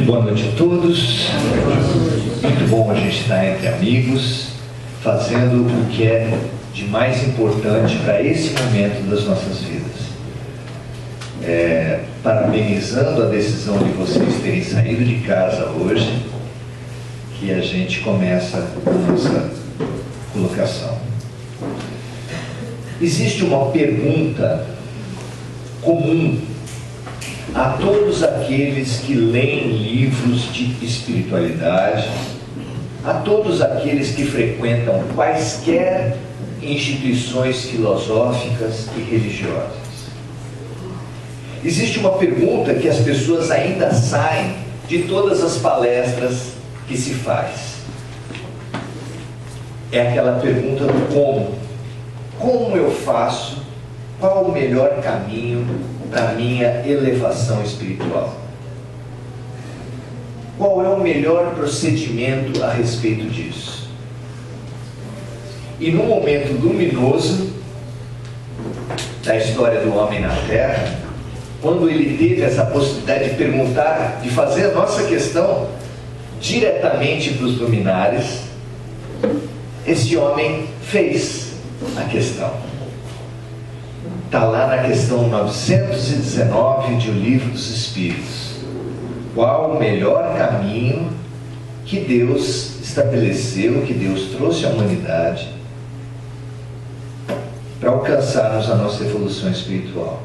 boa noite a todos. Muito bom a gente estar entre amigos, fazendo o que é de mais importante para esse momento das nossas vidas. Parabenizando a decisão de vocês terem saído de casa hoje, que a gente começa a nossa colocação. Existe uma pergunta comum a todos aqueles que leem livros de espiritualidade, a todos aqueles que frequentam quaisquer instituições filosóficas e religiosas. Existe uma pergunta que as pessoas ainda saem de todas as palestras que se faz. É aquela pergunta do como. Como eu faço? Qual o melhor caminho para a minha elevação espiritual? Qual é o melhor procedimento a respeito disso? E no momento luminoso da história do homem na Terra, quando ele teve essa possibilidade de perguntar, de fazer a nossa questão diretamente para os luminares, esse homem fez a questão. Está lá na questão 919 de O Livro dos Espíritos. Qual o melhor caminho que Deus estabeleceu, que Deus trouxe à humanidade para alcançarmos a nossa evolução espiritual?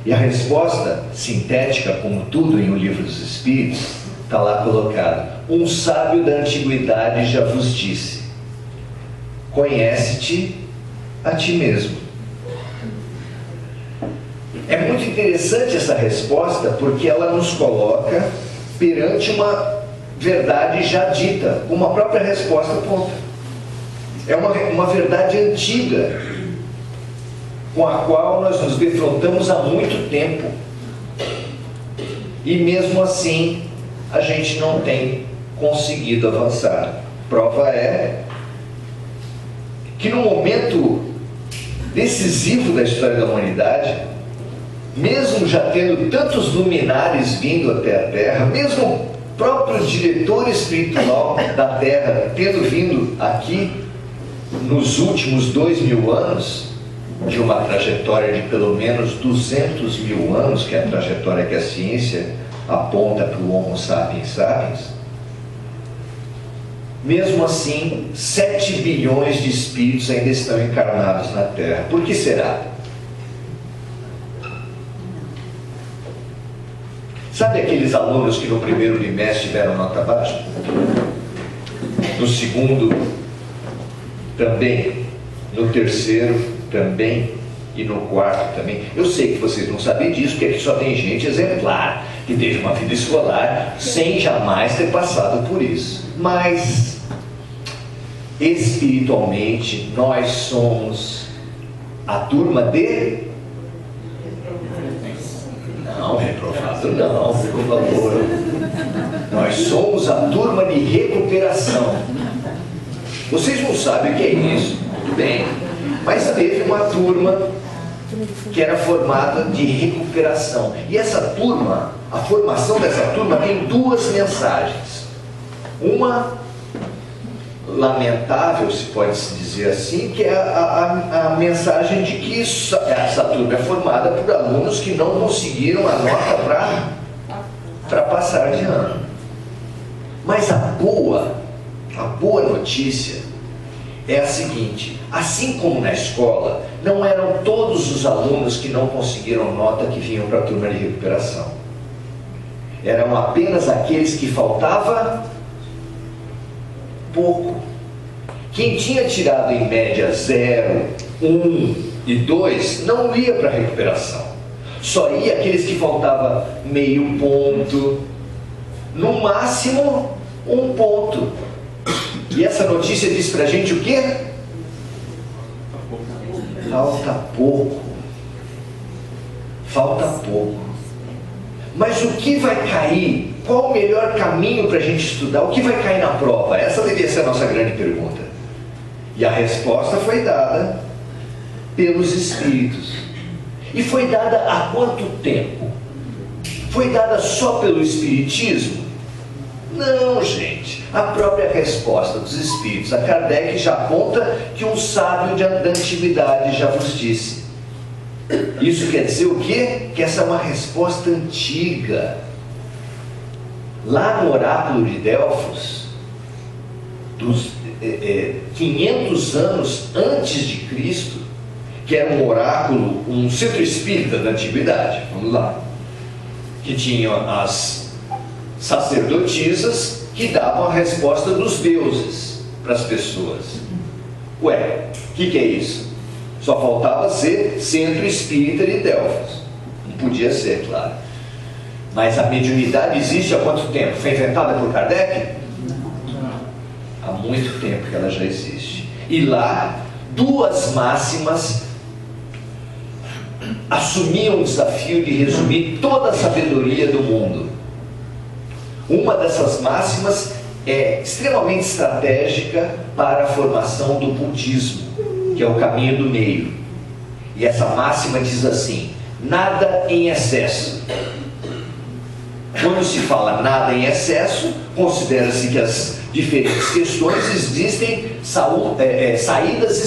E a resposta, sintética como tudo em O Livro dos Espíritos, está lá colocada. Um sábio da antiguidade já vos disse: conhece-te a ti mesmo. É muito interessante essa resposta, porque ela nos coloca perante uma verdade já dita, como a própria resposta aponta. É uma verdade antiga, com a qual nós nos defrontamos há muito tempo. E mesmo assim, a gente não tem conseguido avançar. Prova é que no momento decisivo da história da humanidade, mesmo já tendo tantos luminares vindo até a Terra, mesmo o próprio diretor espiritual da Terra tendo vindo aqui nos últimos 2000 anos, de uma trajetória de pelo menos 200 mil anos, que é a trajetória que a ciência aponta para o Homo sapiens sapiens, mesmo assim, 7 bilhões de espíritos ainda estão encarnados na Terra. Por que será? Sabe aqueles alunos que no primeiro bimestre tiveram nota baixa? No segundo, também. No terceiro, também. E no quarto, também. Eu sei que vocês não sabem disso, porque aqui só tem gente exemplar, que teve uma vida escolar sem jamais ter passado por isso. Mas, espiritualmente, nós somos a turma de... Não, reprovado não, por favor. Nós somos a turma de recuperação. Vocês não sabem o que é isso, tudo bem. Mas teve uma turma que era formada de recuperação. E essa turma, a formação dessa turma tem duas mensagens. Uma lamentável, se pode se dizer assim, que é a mensagem de que essa turma é formada por alunos que não conseguiram a nota para passar de ano. Mas a boa notícia é a seguinte: assim como na escola, não eram todos os alunos que não conseguiram nota que vinham para a turma de recuperação. Eram apenas aqueles que faltava pouco. Quem tinha tirado em média 0, 1 e 2 não ia para a recuperação. Só ia aqueles que faltava meio ponto, no máximo 1 ponto. E essa notícia diz para a gente o quê? Falta pouco. Falta pouco. Mas o que vai cair? Qual o melhor caminho para a gente estudar? O que vai cair na prova? Essa deveria ser a nossa grande pergunta. E a resposta foi dada pelos Espíritos. E foi dada há quanto tempo? Foi dada só pelo Espiritismo? Não, gente. A própria resposta dos Espíritos a Kardec já aponta que um sábio da antiguidade já vos disse. Isso quer dizer o quê? Que essa é uma resposta antiga. Lá no oráculo de Delfos, dos 500 anos antes de Cristo, que era um oráculo, um centro espírita da antiguidade, vamos lá, que tinha as sacerdotisas que davam a resposta dos deuses para as pessoas. Ué, o que é isso? Só faltava ser centro espírita de Delfos. Não podia ser, claro. Mas a mediunidade existe há quanto tempo? Foi inventada por Kardec? Há muito tempo que ela já existe. E lá, duas máximas assumiam o desafio de resumir toda a sabedoria do mundo. Uma dessas máximas é extremamente estratégica para a formação do budismo, que é o caminho do meio. E essa máxima diz assim: nada em excesso. Quando se fala nada em excesso, considera-se que as diferentes questões existem saídas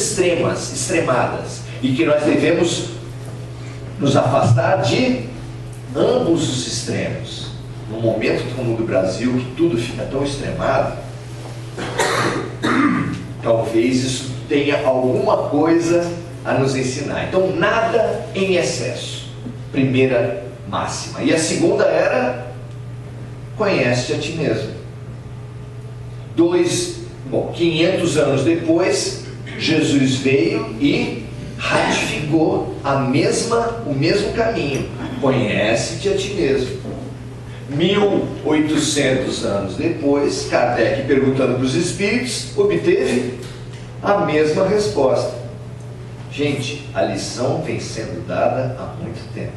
extremadas, e que nós devemos nos afastar de ambos os extremos. No momento como do Brasil, que tudo fica tão extremado, talvez isso tenha alguma coisa a nos ensinar. Então, nada em excesso. Primeira máxima. E a segunda era: conhece a ti mesmo. 500 anos depois, Jesus veio e ratificou o mesmo caminho. Conhece-te a ti mesmo. 1800 anos depois, Kardec, perguntando para os espíritos, obteve a mesma resposta. Gente, a lição vem sendo dada há muito tempo.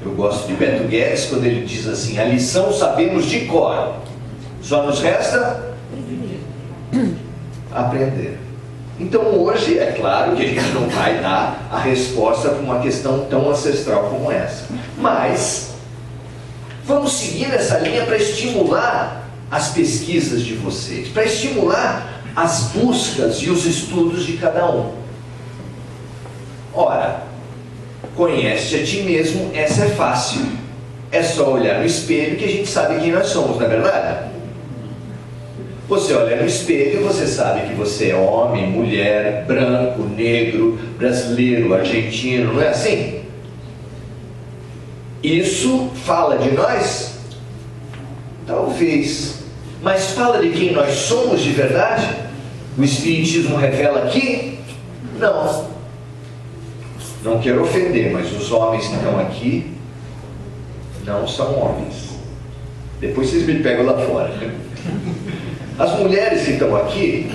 Eu gosto de Beto Guedes quando ele diz assim: a lição sabemos de cor, só nos resta aprender. Então hoje, é claro que a gente não vai dar a resposta para uma questão tão ancestral como essa, mas vamos seguir essa linha para estimular as pesquisas de vocês, para estimular as buscas e os estudos de cada um. Ora, conhece a ti mesmo, essa é fácil. É só olhar no espelho que a gente sabe quem nós somos, não é verdade? Você olha no espelho e você sabe que você é homem, mulher, branco, negro, brasileiro, argentino, não é assim? Isso fala de nós? Talvez. Mas fala de quem nós somos de verdade? O Espiritismo revela aqui? Não. Não quero ofender, mas os homens que estão aqui não são homens. Depois vocês me pegam lá fora. As mulheres que estão aqui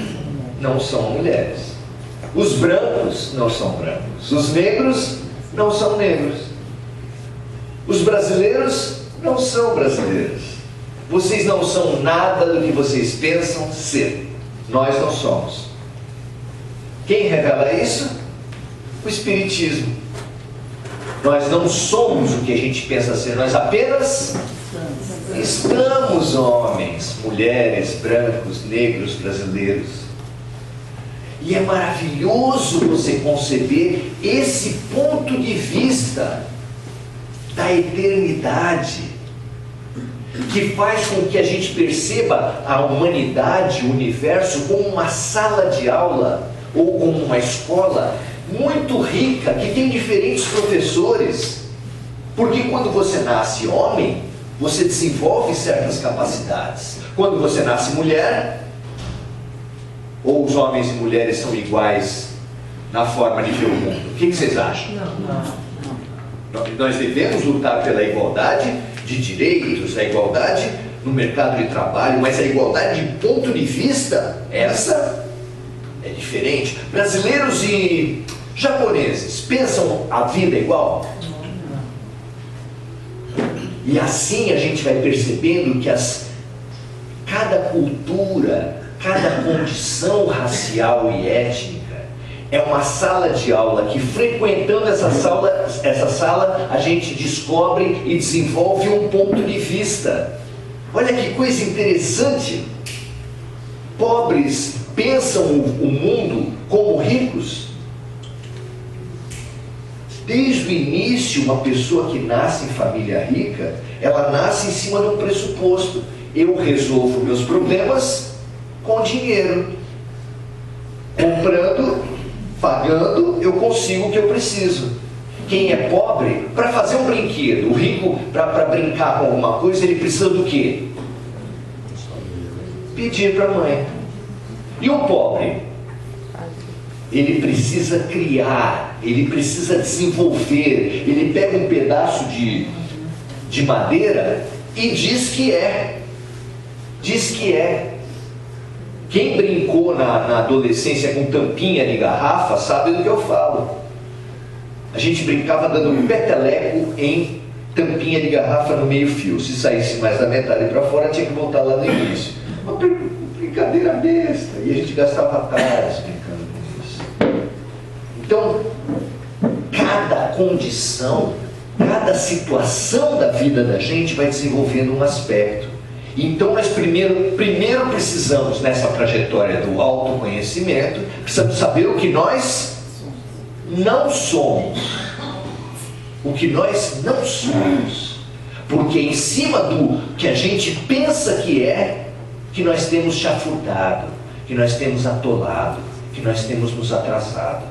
não são mulheres. Os brancos não são brancos. Os negros não são negros. Os brasileiros não são brasileiros. Vocês não são nada do que vocês pensam ser. Nós não somos. Quem revela isso? O Espiritismo. Nós não somos o que a gente pensa ser, nós apenas estamos homens, mulheres, brancos, negros, brasileiros. E é maravilhoso você conceber esse ponto de vista da eternidade, que faz com que a gente perceba a humanidade, o universo, como uma sala de aula ou como uma escola muito rica, que tem diferentes professores. Porque quando você nasce homem, você desenvolve certas capacidades. Quando você nasce mulher, ou os homens e mulheres são iguais na forma de ver o mundo? O que vocês acham? Não. Nós devemos lutar pela igualdade de direitos, a igualdade no mercado de trabalho, mas a igualdade de ponto de vista, essa é diferente. Brasileiros e japoneses pensam a vida igual? E assim a gente vai percebendo que cada cultura, cada condição racial e étnica é uma sala de aula que, frequentando essa sala a gente descobre e desenvolve um ponto de vista. Olha que coisa interessante. Pobres pensam o mundo como ricos. Desde o início, uma pessoa que nasce em família rica, ela nasce em cima de um pressuposto: eu resolvo meus problemas com dinheiro. Comprando, pagando, eu consigo o que eu preciso. Quem é pobre, para fazer um brinquedo, o rico, para brincar com alguma coisa, ele precisa do quê? Pedir para a mãe. E o pobre? Ele precisa criar, ele precisa desenvolver. Ele pega um pedaço de madeira e diz que é. Diz que é. Quem brincou na adolescência com tampinha de garrafa sabe do que eu falo. A gente brincava dando um peteleco em tampinha de garrafa no meio fio. Se saísse mais da metade para fora, tinha que voltar lá no início. Uma brincadeira besta. E a gente gastava tardes brincando com isso. Então, cada condição, cada situação da vida da gente vai desenvolvendo um aspecto. Então nós primeiro precisamos, nessa trajetória do autoconhecimento, precisamos saber o que nós não somos. O que nós não somos. Porque em cima do que a gente pensa que é, que nós temos chafurdado, que nós temos atolado, que nós temos nos atrasado.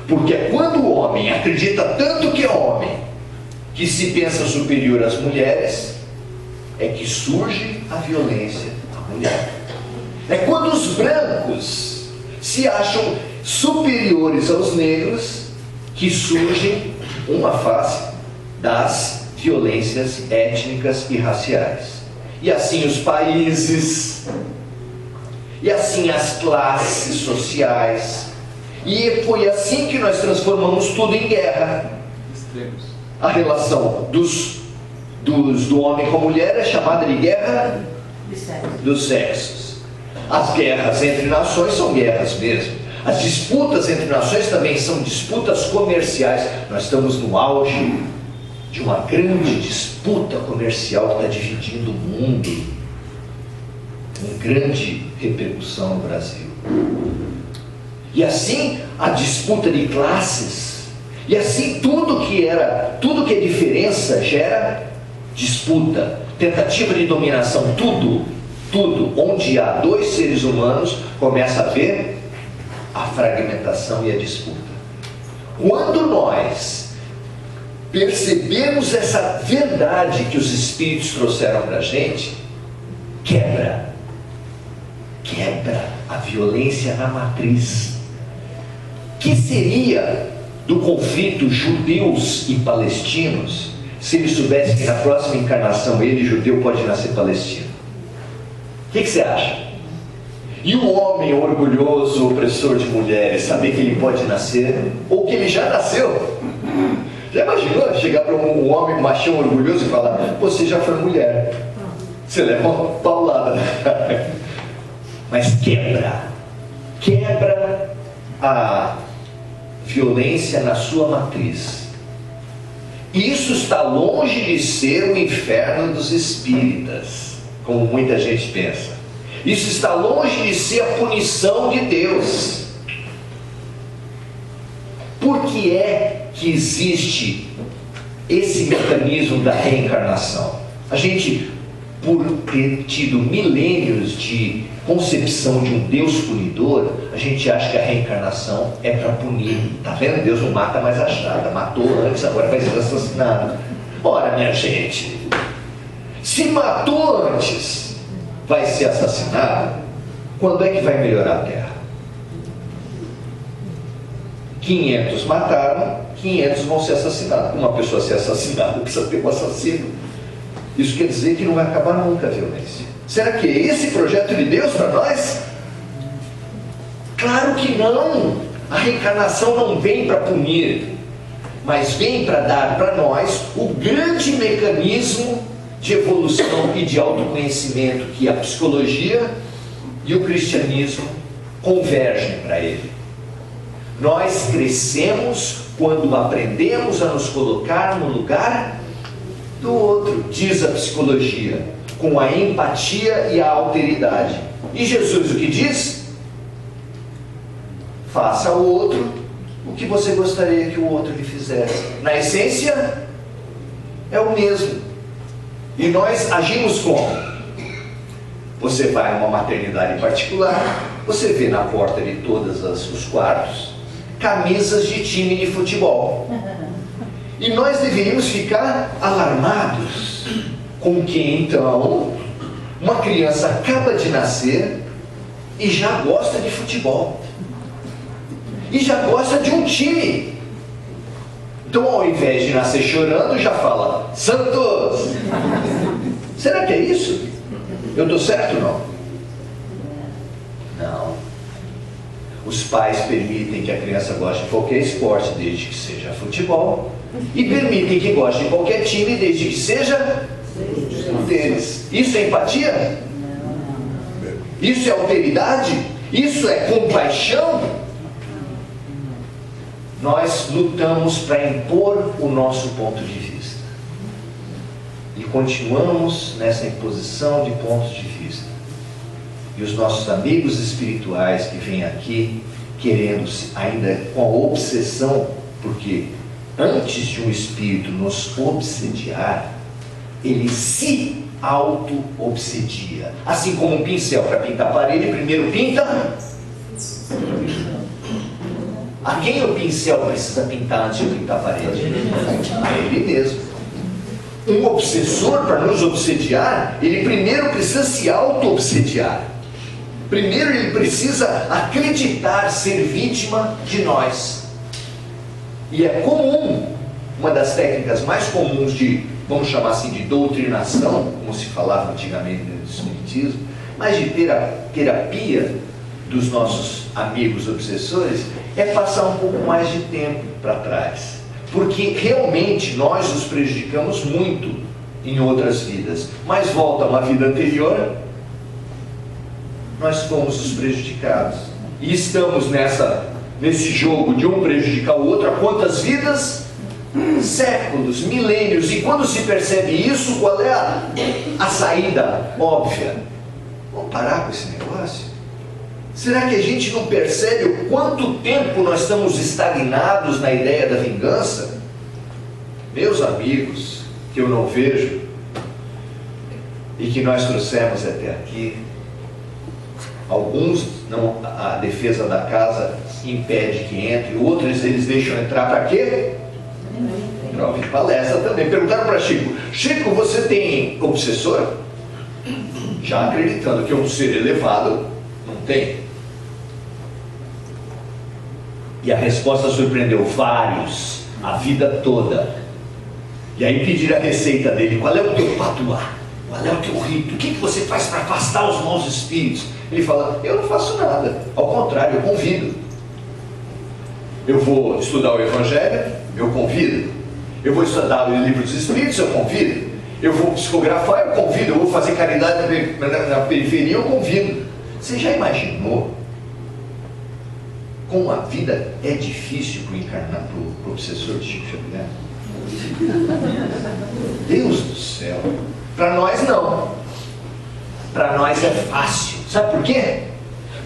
Porque quando o homem acredita tanto que é homem, que se pensa superior às mulheres, é que surge a violência à mulher. É quando os brancos se acham superiores aos negros que surge uma face das violências étnicas e raciais. E assim os países, e assim as classes sociais, e foi assim que nós transformamos tudo em guerra. A relação do homem com a mulher é chamada de guerra dos sexos. As guerras entre nações são guerras mesmo. As disputas entre nações também são disputas comerciais. Nós estamos no auge de uma grande disputa comercial que está dividindo o mundo, com grande repercussão no Brasil. E assim a disputa de classes, e assim tudo que é diferença gera disputa, tentativa de dominação, tudo, onde há dois seres humanos, começa a haver a fragmentação e a disputa. Quando nós percebemos essa verdade que os Espíritos trouxeram para a gente, quebra a violência na matriz. Que seria do conflito judeus e palestinos se ele soubesse que na próxima encarnação ele, judeu, pode nascer palestino? O que você acha? E o homem orgulhoso, opressor de mulheres, saber que ele pode nascer, ou que ele já nasceu? Já imaginou chegar para um homem machão orgulhoso e falar: você já foi mulher? Você leva uma paulada. Mas quebra a violência na sua matriz. Isso está longe de ser o inferno dos espíritas, como muita gente pensa. Isso está longe de ser a punição de Deus. Por que é que existe esse mecanismo da reencarnação? A gente, por ter tido milênios de concepção de um Deus punidor, a gente acha que a reencarnação é para punir. Tá vendo? Deus não mata mais achada. Matou antes, agora vai ser assassinado. Ora, minha gente, se matou antes, vai ser assassinado, quando é que vai melhorar a Terra? 500 mataram, 500 vão ser assassinados. Uma pessoa ser assassinada precisa ter um assassino. Isso quer dizer que não vai acabar nunca a violência. Será que é esse projeto de Deus para nós? Claro que não. A reencarnação não vem para punir, mas vem para dar para nós o grande mecanismo de evolução e de autoconhecimento que a psicologia e o cristianismo convergem para ele. Nós crescemos quando aprendemos a nos colocar no lugar do outro, diz a psicologia. com a empatia e a alteridade. E Jesus o que diz? Faça ao outro o que você gostaria que o outro lhe fizesse. Na essência, é o mesmo. E nós agimos como? Você vai numa maternidade particular, você vê na porta de todos os quartos camisas de time de futebol. E nós deveríamos ficar alarmados com que então uma criança acaba de nascer e já gosta de futebol. E já gosta de um time. Então, ao invés de nascer chorando, já fala: Santos! Será que é isso? Eu estou certo ou não? Não. Os pais permitem que a criança goste de qualquer esporte, desde que seja futebol, e permitem que goste de qualquer time, desde que seja deles. Isso é empatia? Isso é alteridade? Isso é compaixão? Nós lutamos para impor o nosso ponto de vista. E continuamos nessa imposição de pontos de vista. E os nossos amigos espirituais que vêm aqui, querendo ainda com a obsessão, porque antes de um espírito nos obsediar, ele se auto-obsedia. Assim como um pincel para pintar a parede, primeiro pinta. A quem o pincel precisa pintar antes de pintar a parede? A ele mesmo. Um obsessor, para nos obsediar, ele primeiro precisa se auto-obsediar. Primeiro ele precisa acreditar ser vítima de nós. E é comum, uma das técnicas mais comuns de, vamos chamar assim, de doutrinação, como se falava antigamente no Espiritismo, mas de terapia dos nossos amigos obsessores, é passar um pouco mais de tempo para trás. Porque realmente nós os prejudicamos muito em outras vidas. Mas volta a uma vida anterior, nós fomos os prejudicados. E estamos nesse jogo de um prejudicar o outro há quantas vidas? Séculos, milênios. E quando se percebe isso, qual é a saída óbvia? Vamos parar com esse negócio? Será que a gente não percebe o quanto tempo nós estamos estagnados na ideia da vingança? Meus amigos, que eu não vejo e que nós trouxemos até aqui, alguns não, a defesa da casa impede que entre, outros eles deixam entrar para quê? Para ouvir palestra também. Perguntaram para Chico: Chico, você tem obsessor? Já acreditando que é um ser elevado, não tem. E a resposta surpreendeu vários, a vida toda. E aí pediram a receita dele: qual é o teu patuá? Qual é o teu rito? O que você faz para afastar os maus espíritos? Ele fala: eu não faço nada, ao contrário, eu convido. Eu vou estudar o Evangelho, eu convido. Eu vou estudar o Livro dos Espíritos, eu convido. Eu vou psicografar, eu convido. Eu vou fazer caridade na periferia, eu convido. Você já imaginou como a vida é difícil para o obsessor de Chico Xavier? Deus do céu! Para nós não. Para nós é fácil. Sabe por quê?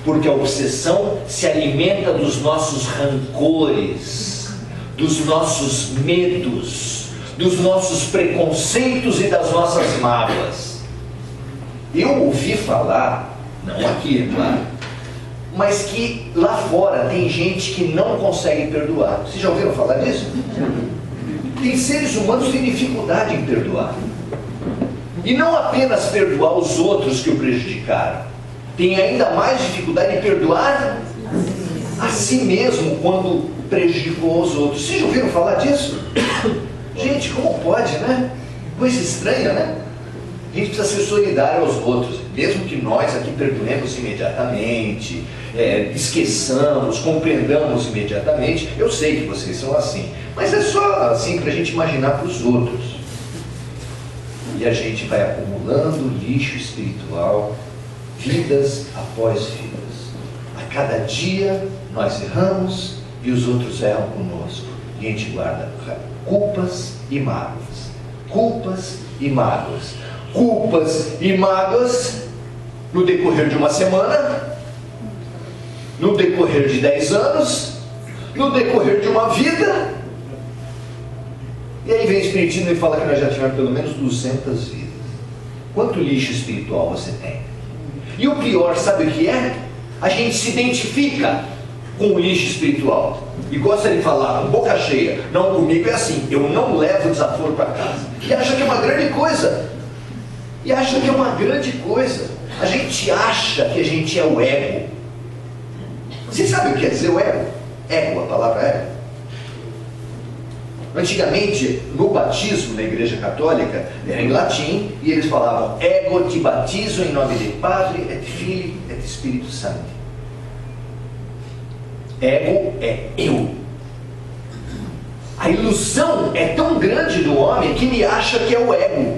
Porque a obsessão se alimenta dos nossos rancores, dos nossos medos, dos nossos preconceitos e das nossas mágoas. Eu ouvi falar, não aqui, é claro, mas que lá fora tem gente que não consegue perdoar. Vocês já ouviram falar disso? Tem seres humanos que têm dificuldade em perdoar. E não apenas perdoar os outros que o prejudicaram, tem ainda mais dificuldade em perdoar a si mesmo quando prejudicou os outros. Vocês já ouviram falar disso? Gente, como pode, né? Coisa estranha, né? A gente precisa ser solidário aos outros, mesmo que nós aqui perdoemos imediatamente, esqueçamos, compreendamos imediatamente. Eu sei que vocês são assim, mas é só assim para a gente imaginar para os outros. E a gente vai acumulando lixo espiritual, vidas após vidas. A cada dia nós erramos e os outros erram conosco. E a gente guarda culpas e mágoas. Culpas e mágoas. culpas e mágoas no decorrer de uma semana, no decorrer de 10 anos, no decorrer de uma vida. E aí vem o Espiritismo e fala que nós já tivemos pelo menos 200 vidas. Quanto lixo espiritual você tem? E o pior, sabe o que é? A gente se identifica com o lixo espiritual e gosta de falar com boca cheia: não, comigo é assim, eu não levo desaforo para casa. E acha que é uma grande coisa. A gente acha que a gente é o ego. Você sabe o que quer dizer o ego? Ego, a palavra ego. Antigamente, no batismo na Igreja Católica, era em latim, e eles falavam: ego te batizo em nome de Padre, et Filho, et Espírito Santo. Ego é eu. A ilusão é tão grande do homem que ele acha que é o ego.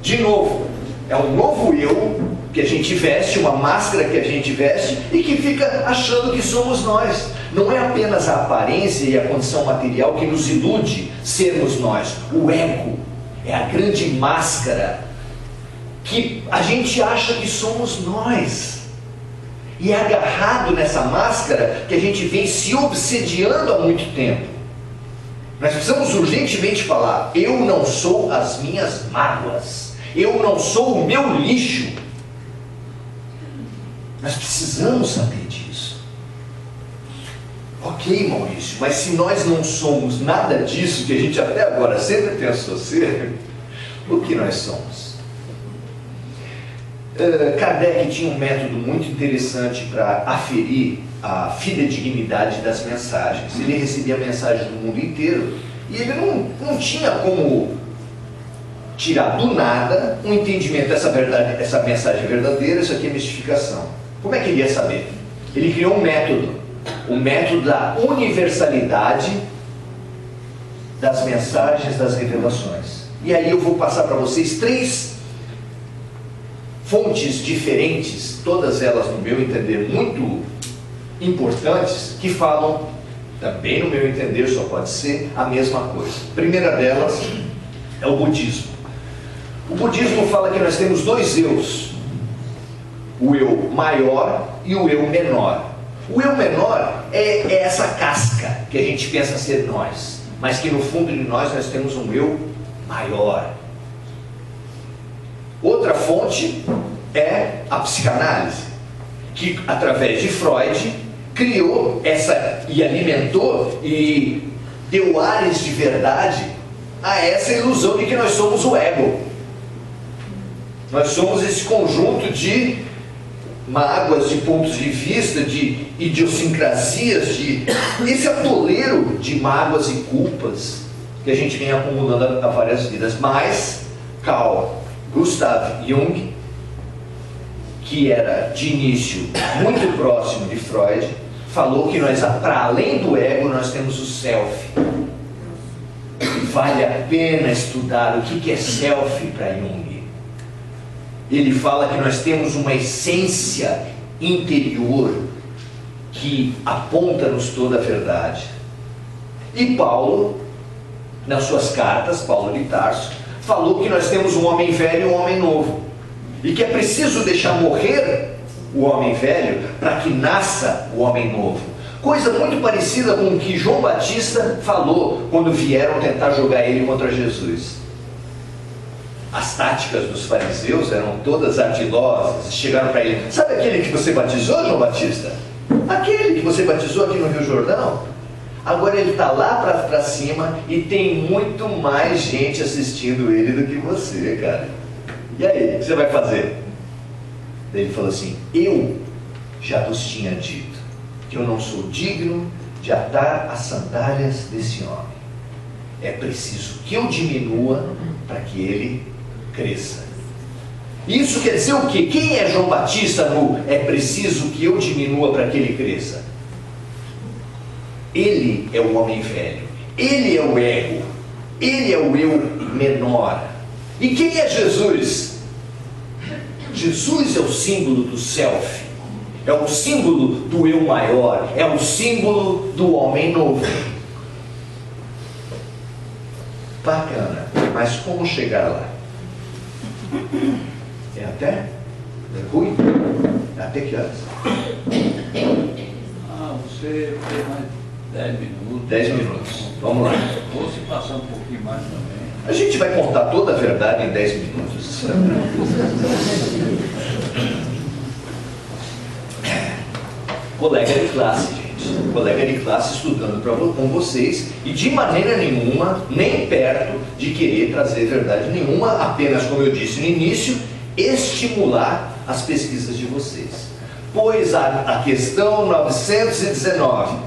De novo, é um novo eu que a gente veste, uma máscara que a gente veste e que fica achando que somos nós. Não é apenas a aparência e a condição material que nos ilude sermos nós. O ego é a grande máscara que a gente acha que somos nós. E é agarrado nessa máscara que a gente vem se obsediando há muito tempo. Nós precisamos urgentemente falar: eu não sou as minhas mágoas, eu não sou o meu lixo. Nós precisamos saber disso. Ok, Maurício, mas se nós não somos nada disso que a gente até agora sempre pensou ser, o que nós somos? Kardec tinha um método muito interessante para aferir a fidedignidade das mensagens. Ele recebia mensagens do mundo inteiro e ele não tinha como tirar do nada um entendimento dessa verdade, essa mensagem verdadeira, isso aqui é mistificação. Como é que ele ia saber? Ele criou um método, o método da universalidade das mensagens, das revelações. E aí eu vou passar para vocês 3 fontes diferentes, todas elas, no meu entender, muito importantes, que falam, também no meu entender, só pode ser a mesma coisa. A primeira delas é o budismo. O budismo fala que nós temos 2 eus, o eu maior e o eu menor. O eu menor é essa casca que a gente pensa ser nós, mas que no fundo de nós temos um eu maior. Outra fonte é a psicanálise, que através de Freud criou essa e alimentou e deu ares de verdade a essa ilusão de que nós somos o ego. Nós somos esse conjunto de mágoas, de pontos de vista, de idiosincrasias, de esse atoleiro de mágoas e culpas que a gente vem acumulando há várias vidas. Mas Carl Gustav Jung, que era de início muito próximo de Freud, falou que nós, para além do ego, nós temos o self. Vale a pena estudar o que é self para Jung. Ele fala que nós temos uma essência interior que aponta-nos toda a verdade. E Paulo, nas suas cartas, Paulo de Tarso, falou que nós temos um homem velho e um homem novo, e que é preciso deixar morrer o homem velho para que nasça o homem novo. Coisa muito parecida com o que João Batista falou quando vieram tentar jogar ele contra Jesus. As táticas dos fariseus eram todas ardilosas. Chegaram para ele: sabe aquele que você batizou, João Batista? Aquele que você batizou aqui no Rio Jordão? Agora ele está lá para cima e tem muito mais gente assistindo ele do que você, cara. E aí, o que você vai fazer? Ele falou assim: eu já vos tinha dito que eu não sou digno de atar as sandálias desse homem. É preciso que eu diminua para que ele cresça. Isso quer dizer o quê? Quem é João Batista no é preciso que eu diminua para que ele cresça? Ele é o homem velho, ele é o ego, ele é o eu menor. E quem é Jesus? Jesus é o símbolo do self, é o símbolo do eu maior, é o símbolo do homem novo. Bacana, mas como chegar lá? É até? É ruim? É até que horas? Você tem mais 10 minutos. 10 minutos. Vamos lá. Ou se passar um pouquinho mais também. A gente vai contar toda a verdade em 10 minutos. Colega de classe, gente. Colega de classe estudando com vocês e de maneira nenhuma, nem perto de querer trazer verdade nenhuma, apenas, como eu disse no início, estimular as pesquisas de vocês. Pois a questão 919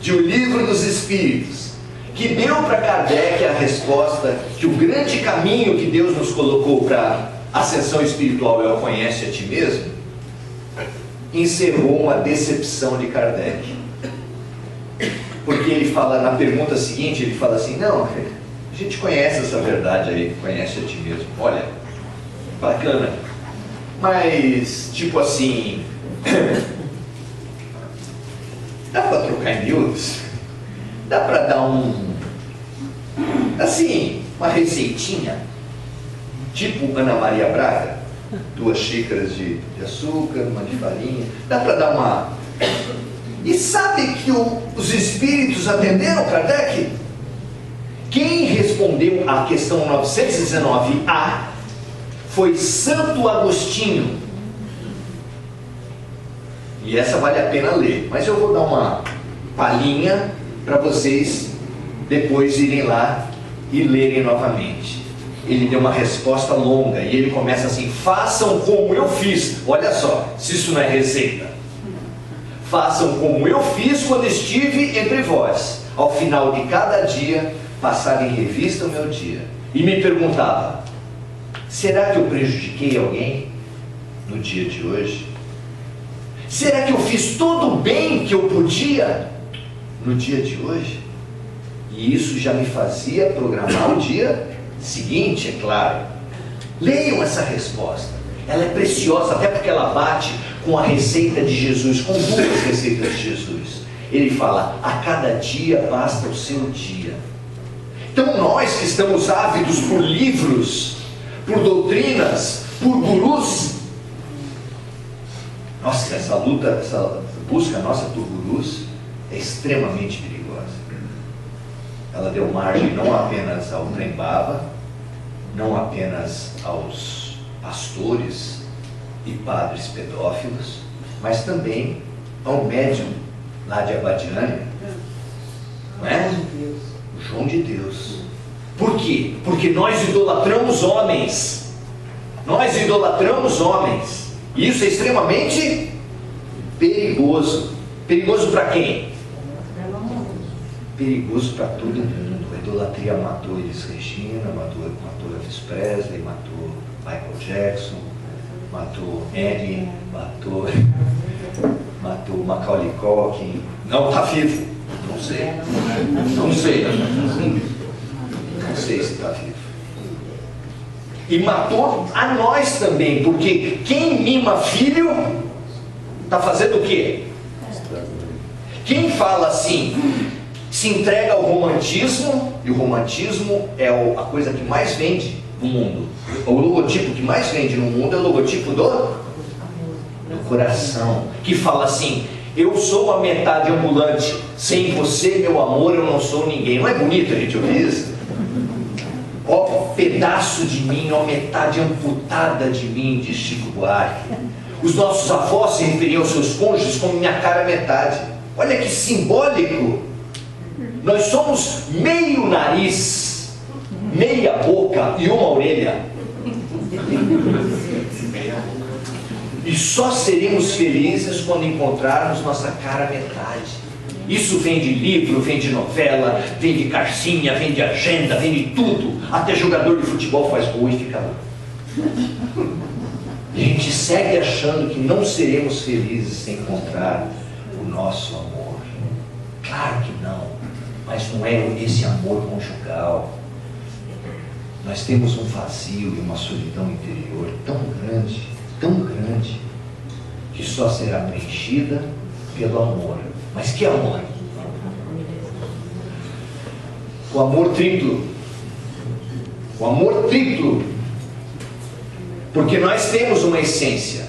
de O Livro dos Espíritos, que deu para Kardec a resposta que o grande caminho que Deus nos colocou para a ascensão espiritual é o conhece a ti mesmo, encerrou uma decepção de Kardec. Porque ele fala, na pergunta seguinte, ele fala assim, não, a gente conhece essa verdade aí, conhece a ti mesmo, olha, bacana, mas tipo assim, dá para trocar em miúdos? Dá para dar assim, uma receitinha, tipo Ana Maria Braga, 2 xícaras de açúcar, uma de farinha, dá para dar uma... E sabe que os espíritos atenderam Kardec? Quem respondeu à questão 919A foi Santo Agostinho. E essa vale a pena ler, mas eu vou dar uma palhinha para vocês depois irem lá e lerem novamente. Ele deu uma resposta longa e ele começa assim: façam como eu fiz. Olha só, se isso não é receita. Façam como eu fiz quando estive entre vós. Ao final de cada dia, passar em revista o meu dia. E me perguntava: será que eu prejudiquei alguém no dia de hoje? Será que eu fiz todo o bem que eu podia no dia de hoje? E isso já me fazia programar o dia seguinte, é claro. Leiam essa resposta. Ela é preciosa, até porque ela bate com a receita de Jesus, com 2 receitas de Jesus. Ele fala: a cada dia basta o seu dia. Então nós que estamos ávidos por livros, por doutrinas, por gurus, nossa, essa luta, essa busca nossa por gurus é extremamente perigosa. Ela deu margem não apenas ao trem-baba, não apenas aos pastores e padres pedófilos, mas também ao médium lá de Abadiânia, não é? O João de Deus. Por quê? Porque nós idolatramos homens. Nós idolatramos homens. E isso é extremamente perigoso. Perigoso para quem? Perigoso para todo mundo. A idolatria matou Elis Regina, matou Elvis Presley, matou Michael Jackson, matou Eddie, matou Macaulay Culkin. Não, está vivo. Não sei. Não sei. Não sei se está vivo. E matou a nós também, porque quem mima filho está fazendo o quê? Quem fala assim, se entrega ao romantismo, e o romantismo é a coisa que mais vende no mundo. O logotipo que mais vende no mundo é o logotipo do coração, que fala assim: eu sou uma metade ambulante, sem você, meu amor, eu não sou ninguém. Não é bonito a gente ouvir isso? Ó pedaço de mim, ó metade amputada de mim, diz Chico Buarque. Os nossos avós se referiam aos seus cônjuges como minha cara metade. Olha que simbólico. Nós somos meio nariz, meia boca e uma orelha. E só seremos felizes quando encontrarmos nossa cara metade. Isso vem de livro, vem de novela, vem de carcinha, vem de agenda, vem de tudo. Até jogador de futebol faz gol e fica lá. E a gente segue achando que não seremos felizes sem encontrar o nosso amor. Claro que não, mas não é esse amor conjugal. Nós temos um vazio e uma solidão interior tão grande, que só será preenchida pelo amor. Mas que amor? O amor triplo. O amor triplo. Porque nós temos uma essência.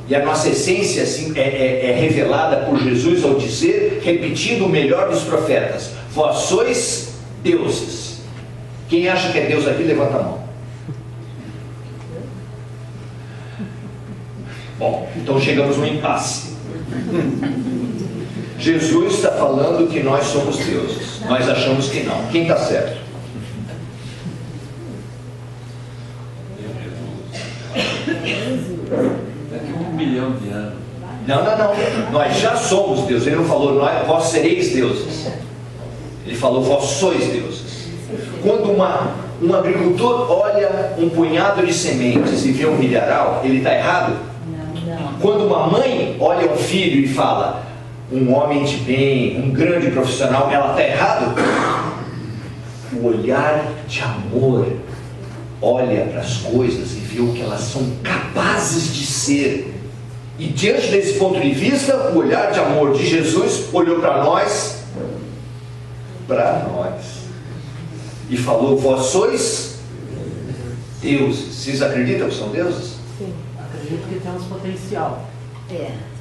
E a nossa essência assim, é revelada por Jesus ao dizer, repetindo o melhor dos profetas: vós sois deuses. Quem acha que é Deus aqui, levanta a mão. Bom, então chegamos no impasse. Jesus está falando que nós somos deuses. Nós achamos que não. Quem está certo? Daqui a 1 milhão de anos. Não. Nós já somos deuses. Ele não falou, vós sereis deuses. Ele falou, vós sois deuses. Quando um agricultor olha um punhado de sementes e vê um milharal, ele está errado? Não. Quando uma mãe olha um filho e fala, um homem de bem, um grande profissional, ela está errado? O olhar de amor olha para as coisas e vê o que elas são capazes de ser. E diante desse ponto de vista, o olhar de amor de Jesus olhou para nós, e falou, vós sois deuses. Vocês acreditam que são deuses? Sim, acredito que temos potencial.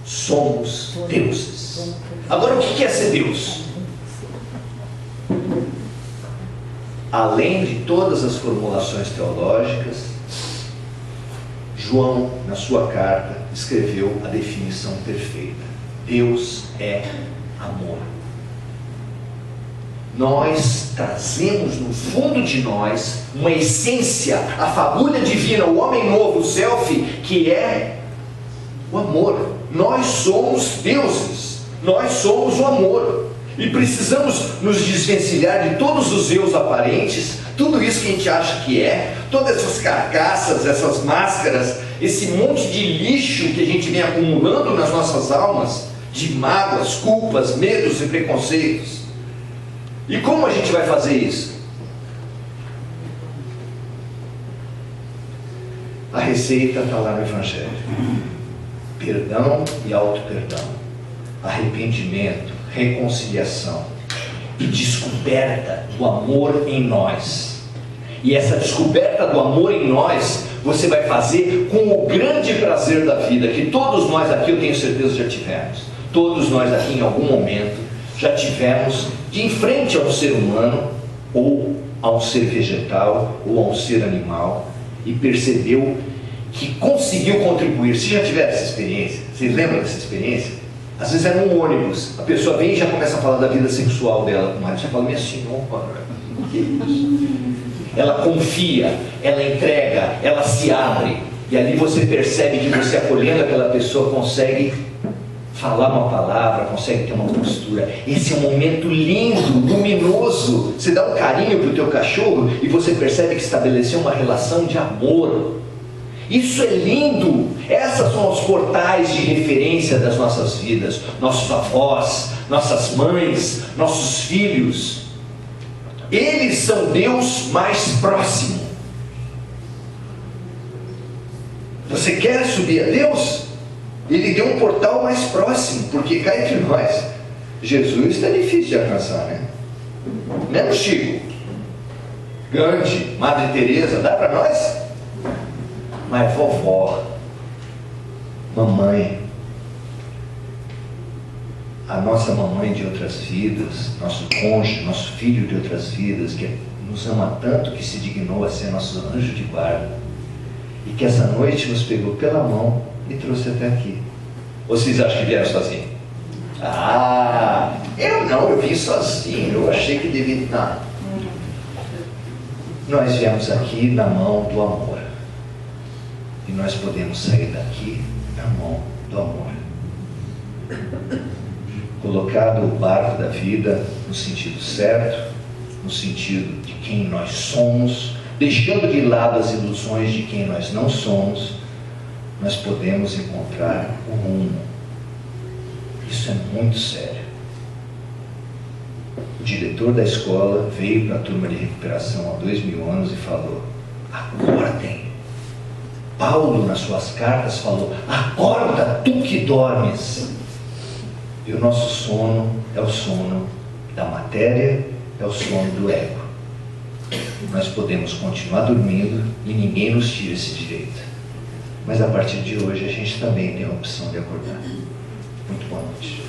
Somos deuses. Agora, o que é ser Deus? Além de todas as formulações teológicas, João, na sua carta, escreveu a definição perfeita. Deus é amor. Nós trazemos no fundo de nós uma essência, a fagulha divina, o homem novo, o selfie, que é o amor. Nós somos deuses, nós somos o amor. E precisamos nos desvencilhar de todos os eus aparentes, tudo isso que a gente acha que é, todas essas carcaças, essas máscaras, esse monte de lixo que a gente vem acumulando nas nossas almas, de mágoas, culpas, medos e preconceitos. E como a gente vai fazer isso? A receita está lá no Evangelho. Perdão e auto-perdão, arrependimento, reconciliação e descoberta do amor em nós. E essa descoberta do amor em nós, você vai fazer com o grande prazer da vida, que todos nós aqui, eu tenho certeza, já tivemos. Todos nós aqui, em algum momento, já tivemos de em frente a um ser humano, ou a um ser vegetal, ou a um ser animal, e percebeu que conseguiu contribuir. Se já tiver essa experiência, vocês lembram dessa experiência? Às vezes era um ônibus, a pessoa vem e já começa a falar da vida sexual dela, o marido já fala, minha senhora, que isso? Ela confia, ela entrega, ela se abre, e ali você percebe que você, acolhendo aquela pessoa, consegue falar uma palavra, consegue ter uma postura. Esse é um momento lindo, luminoso. Você dá um carinho para o teu cachorro e você percebe que estabeleceu uma relação de amor. Isso é lindo. Essas são os portais de referência das nossas vidas. Nossos avós, nossas mães, nossos filhos. Eles são Deus mais próximo. Você quer subir a Deus? Ele deu um portal mais próximo, porque cá entre nós, Jesus está difícil de alcançar, né? Mesmo Chico, Gandhi, Madre Teresa, dá para nós? Mas vovó, mamãe, a nossa mamãe de outras vidas, nosso cônjuge, nosso filho de outras vidas, que nos ama tanto que se dignou a ser nosso anjo de guarda, e que essa noite nos pegou pela mão e trouxe até aqui. Ou vocês acham que vieram sozinhos? Eu não, eu vim sozinho, eu achei que devia estar. Nós viemos aqui na mão do amor. E nós podemos sair daqui na mão do amor. Colocado o barco da vida no sentido certo, no sentido de quem nós somos, deixando de lado as ilusões de quem nós não somos, nós podemos encontrar o rumo. Isso é muito sério. O diretor da escola veio para a turma de recuperação há 2000 anos e falou: acordem. Paulo, nas suas cartas, falou: acorda, tu que dormes. E o nosso sono é o sono da matéria, é o sono do ego. Nós podemos continuar dormindo e ninguém nos tira esse direito. mas a partir de hoje a gente também tem a opção de acordar. Muito boa noite.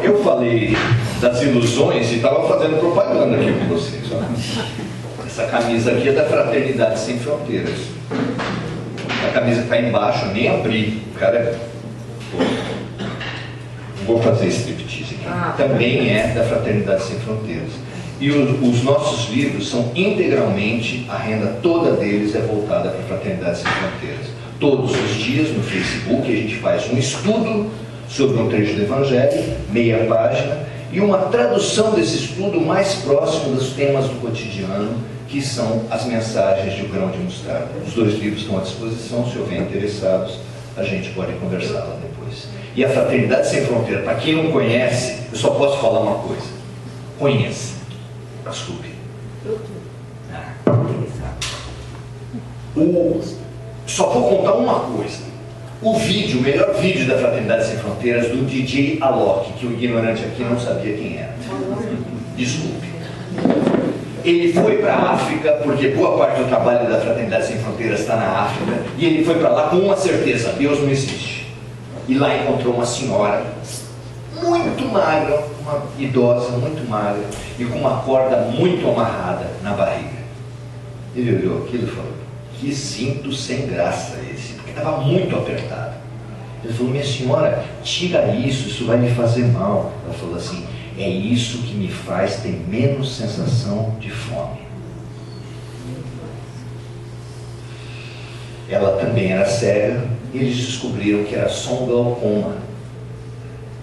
Eu falei das ilusões e estava fazendo propaganda aqui com vocês. Ó. Essa camisa aqui é da Fraternidade Sem Fronteiras. A camisa está embaixo, eu nem abri. O cara é... Não vou fazer striptease aqui. Também é da Fraternidade Sem Fronteiras. E os nossos livros são integralmente, a renda toda deles é voltada para a Fraternidade Sem Fronteiras. Todos os dias no Facebook a gente faz um estudo sobre um trecho do Evangelho, meia página, e uma tradução desse estudo mais próximo dos temas do cotidiano, que são as mensagens de O Grão de Mostarda. Os 2 livros estão à disposição, se houver interessados, a gente pode conversar lá depois. E a Fraternidade Sem Fronteira, para quem não conhece, eu só posso falar uma coisa: conheça. Desculpe. Só vou contar uma coisa. O melhor vídeo da Fraternidade Sem Fronteiras, do DJ Alok, que o ignorante aqui não sabia quem era. Desculpe. Ele foi para a África, porque boa parte do trabalho da Fraternidade Sem Fronteiras está na África, e ele foi para lá com uma certeza: Deus não existe. E lá encontrou uma senhora muito magra, uma idosa muito magra, e com uma corda muito amarrada na barriga. Ele olhou aquilo e falou: que cinto sem graça esse, porque estava muito apertado. Ele falou: minha senhora, tira isso vai me fazer mal. Ela falou assim: é isso que me faz ter menos sensação de fome. Ela também era cega, e eles descobriram que era só um glaucoma.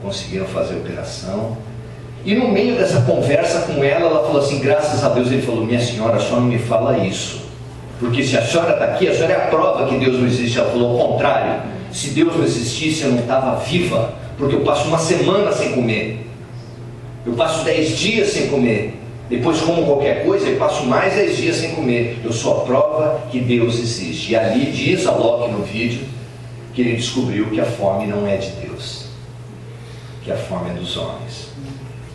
Conseguiram fazer a operação. E no meio dessa conversa com ela, ela falou assim: graças a Deus. Ele falou: minha senhora, só não me fala isso, porque se a senhora está aqui, a senhora é a prova que Deus não existe. Ela falou: ao contrário, se Deus não existisse, eu não estava viva, porque eu passo uma semana sem comer, eu passo 10 dias sem comer, depois como qualquer coisa e passo mais 10 dias sem comer. Eu sou a prova que Deus existe. E ali diz Alok no vídeo que ele descobriu que a fome não é de Deus, que a fome é dos homens.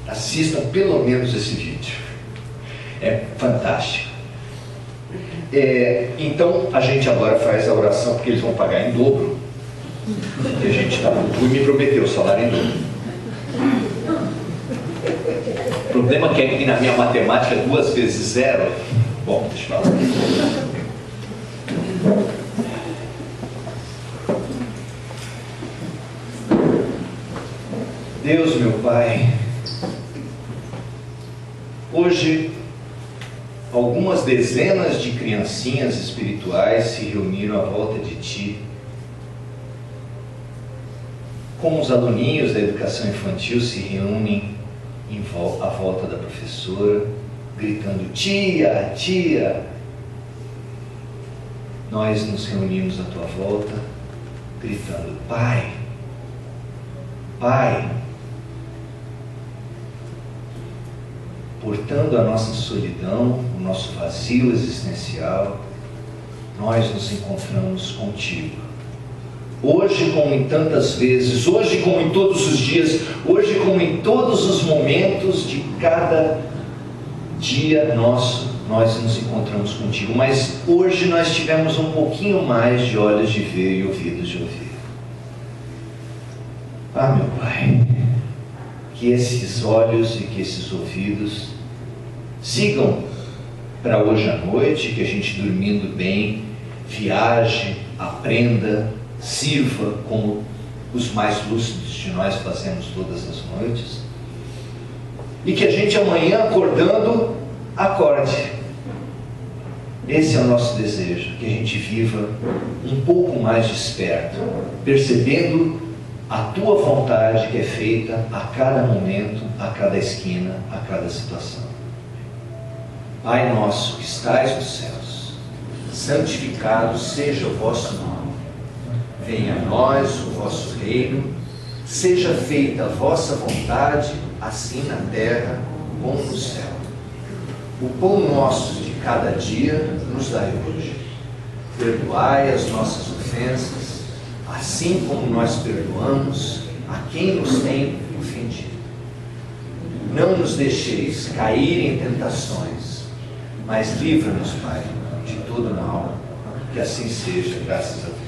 Assistam pelo menos esse vídeo, é fantástico. Então a gente agora faz a oração, porque eles vão pagar em dobro, e a gente está, o me prometeu o salário em dobro. O problema é que na minha matemática 2 vezes 0, bom, deixa eu falar. Deus, meu Pai, hoje algumas dezenas de criancinhas espirituais se reuniram à volta de Ti, como os aluninhos da educação infantil se reúnem à volta da professora, gritando: tia, tia. Nós nos reunimos à Tua volta, gritando: Pai, Pai. Portando a nossa solidão, o nosso vazio existencial, nós nos encontramos contigo. Hoje, como em tantas vezes, hoje como em todos os dias, hoje como em todos os momentos de cada dia nosso, nós nos encontramos contigo. Mas hoje nós tivemos um pouquinho mais de olhos de ver e ouvidos de ouvir. Ah, meu Pai, que esses olhos e que esses ouvidos sigam para hoje à noite, que a gente dormindo bem, viaje, aprenda, sirva como os mais lúcidos de nós fazemos todas as noites, e que a gente amanhã acordando, acorde. Esse é o nosso desejo, que a gente viva um pouco mais desperto, percebendo a Tua vontade que é feita a cada momento, a cada esquina, a cada situação. Pai nosso que estais nos céus, santificado seja o vosso nome. Venha a nós o vosso reino, seja feita a vossa vontade, assim na terra como no céu. O pão nosso de cada dia nos dai hoje. Perdoai as nossas ofensas, assim como nós perdoamos a quem nos tem ofendido. Não nos deixeis cair em tentações, mas livra-nos, Pai, de todo mal. Que assim seja, graças a Deus.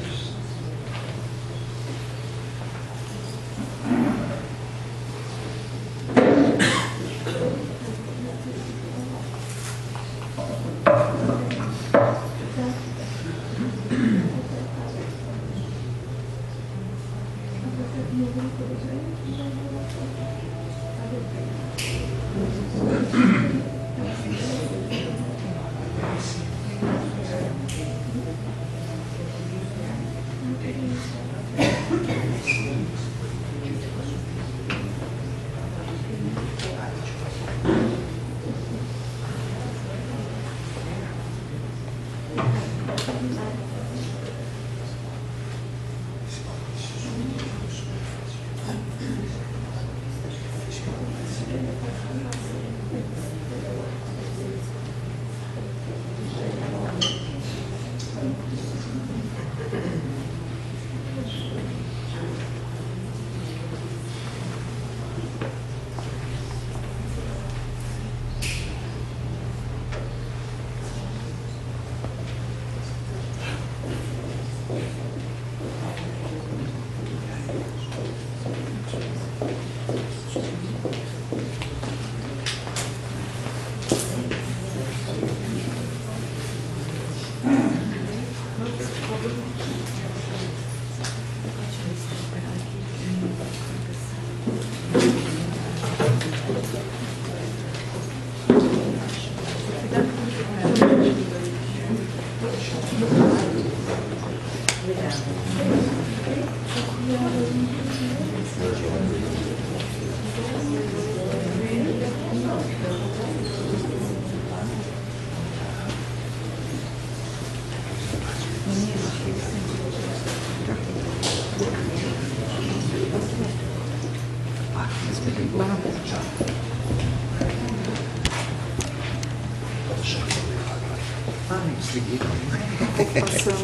Passando.